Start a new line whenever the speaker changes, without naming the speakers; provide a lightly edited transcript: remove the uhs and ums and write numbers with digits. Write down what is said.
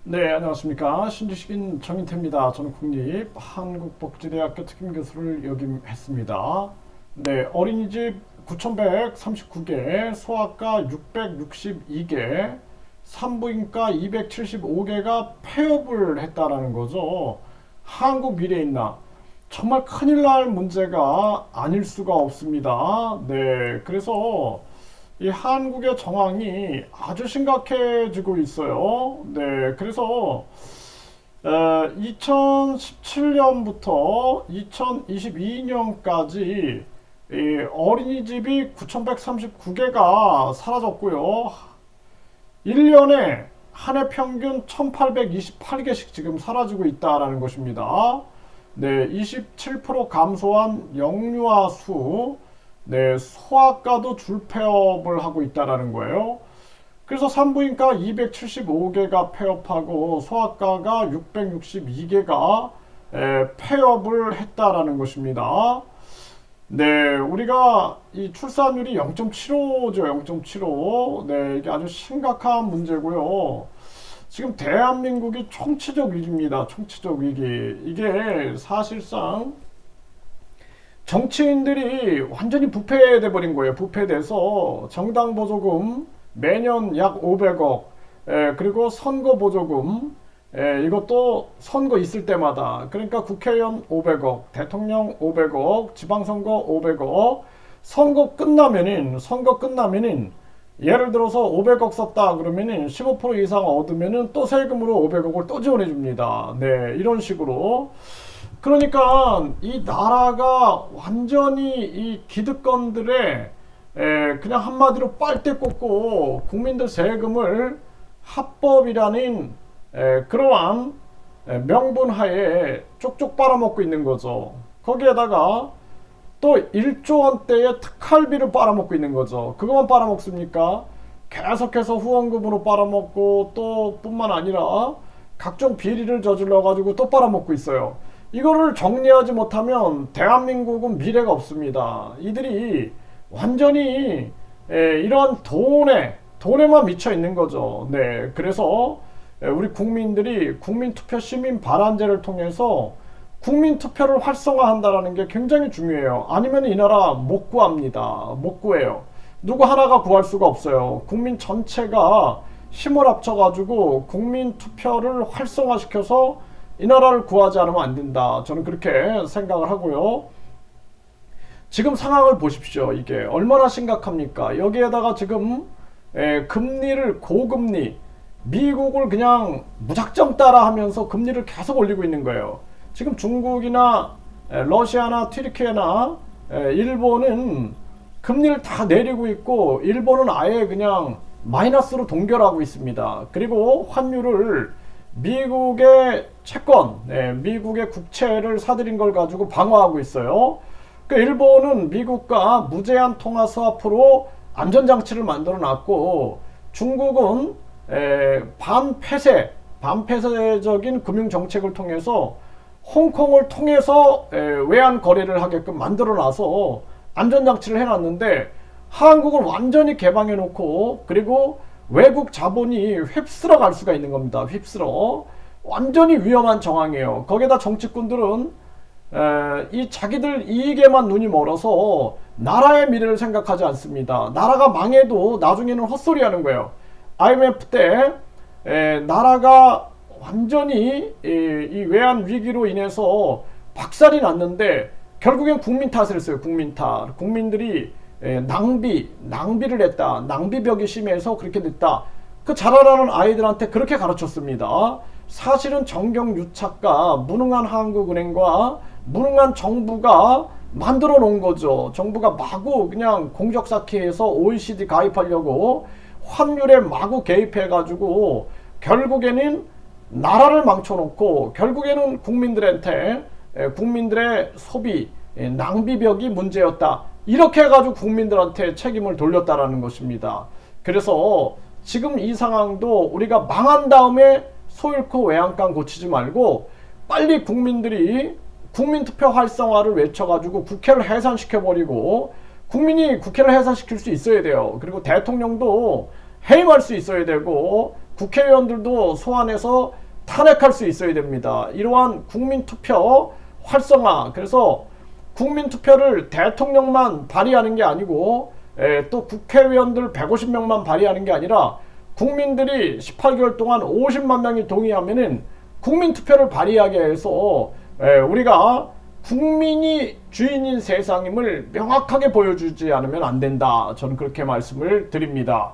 네, 안녕하십니까. 신지식인 정인태입니다. 저는 국립한국복지대학교 특임교수를 역임했습니다. 네, 어린이집 9,139개, 소아과 662개, 산부인과 275개가 폐업을 했다라는 거죠. 한국 미래에 있나? 정말 큰일 날 문제가 아닐 수가 없습니다. 네, 그래서 이 한국의 정황이 아주 심각해지고 있어요. 네, 그래서 2017년부터 2022년까지 어린이집이 9,139개가 사라졌고요. 1년에 한 해 평균 1,828개씩 지금 사라지고 있다라는 것입니다. 네, 27% 감소한 영유아 수, 네, 소아과도 줄폐업을 하고 있다라는 거예요. 그래서 산부인과 275개가 폐업하고 소아과가 662개가 폐업을 했다라는 것입니다. 네, 우리가 이 출산율이 0.75죠, 0.75. 네, 이게 아주 심각한 문제고요. 지금 대한민국이 총체적 위기입니다. 총체적 위기. 이게 사실상 정치인들이 완전히 부패돼 버린 거예요. 부패돼서 정당 보조금 매년 약 500억, 그리고 선거 보조금, 이것도 선거 있을 때마다, 그러니까 국회의원 500억, 대통령 500억, 지방선거 500억, 선거 끝나면은 예를 들어서 500억 썼다 그러면은 15% 이상 얻으면은 또 세금으로 500억을 또 지원해 줍니다. 네, 이런 식으로. 그러니까 이 나라가 완전히 이 기득권들의 그냥 한마디로 빨대 꽂고 국민들 세금을 합법이라는 그러한 명분 하에 쪽쪽 빨아먹고 있는 거죠. 거기에다가 또 1조 원대의 특할비를 빨아먹고 있는 거죠. 그것만 빨아먹습니까? 계속해서 후원금으로 빨아먹고 또 뿐만 아니라 각종 비리를 저질러 가지고 또 빨아먹고 있어요. 이거를 정리하지 못하면 대한민국은 미래가 없습니다. 이들이 완전히 이런 돈에만 미쳐 있는 거죠. 네, 그래서 우리 국민들이 국민투표 시민 발안제를 통해서 국민투표를 활성화한다는 게 굉장히 중요해요. 아니면 이 나라 못 구합니다. 못 구해요. 누구 하나가 구할 수가 없어요. 국민 전체가 힘을 합쳐가지고 국민투표를 활성화시켜서 이 나라를 구하지 않으면 안 된다. 저는 그렇게 생각을 하고요. 지금 상황을 보십시오. 이게 얼마나 심각합니까? 여기에다가 지금 금리를 고금리, 미국을 그냥 무작정 따라하면서 금리를 계속 올리고 있는 거예요. 지금 중국이나 러시아나 튀르키예나 일본은 금리를 다 내리고 있고 일본은 아예 그냥 마이너스로 동결하고 있습니다. 그리고 환율을 미국의 채권, 미국의 국채를 사들인 걸 가지고 방어하고 있어요. 그러니까 일본은 미국과 무제한 통화 스와프로 안전장치를 만들어 놨고 중국은 반폐쇄적인 금융정책을 통해서 홍콩을 통해서 외환 거래를 하게끔 만들어 놔서 안전장치를 해놨는데 한국은 완전히 개방해 놓고 그리고 외국 자본이 휩쓸어 갈 수가 있는 겁니다. 휩쓸어. 완전히 위험한 정황이에요. 거기다 정치꾼들은 이 자기들 이익에만 눈이 멀어서 나라의 미래를 생각하지 않습니다. 나라가 망해도 나중에는 헛소리 하는 거예요. IMF 때 나라가 완전히 이 외환 위기로 인해서 박살이 났는데 결국엔 국민 탓을 했어요. 국민 탓. 국민들이 낭비를 했다. 낭비벽이 심해서 그렇게 됐다. 그 자라나는 아이들한테 그렇게 가르쳤습니다. 사실은 정경유착과 무능한 한국은행과 무능한 정부가 만들어 놓은 거죠. 정부가 마구 그냥 공적 쌓기해서 OECD 가입하려고 환율에 마구 개입해가지고 결국에는 나라를 망쳐놓고 결국에는 국민들의 소비 낭비벽이 문제였다. 이렇게 해가지고 국민들한테 책임을 돌렸다라는 것입니다. 그래서 지금 이 상황도 우리가 망한 다음에 소 잃고 외양간 고치지 말고 빨리 국민들이 국민투표 활성화를 외쳐가지고 국회를 해산시켜버리고 국민이 국회를 해산시킬 수 있어야 돼요. 그리고 대통령도 해임할 수 있어야 되고 국회의원들도 소환해서 탄핵할 수 있어야 됩니다. 이러한 국민투표 활성화, 그래서 국민투표를 대통령만 발의하는 게 아니고 또 국회의원들 150명만 발의하는 게 아니라 국민들이 18개월 동안 50만 명이 동의하면은 국민투표를 발의하게 해서 우리가 국민이 주인인 세상임을 명확하게 보여주지 않으면 안 된다. 저는 그렇게 말씀을 드립니다.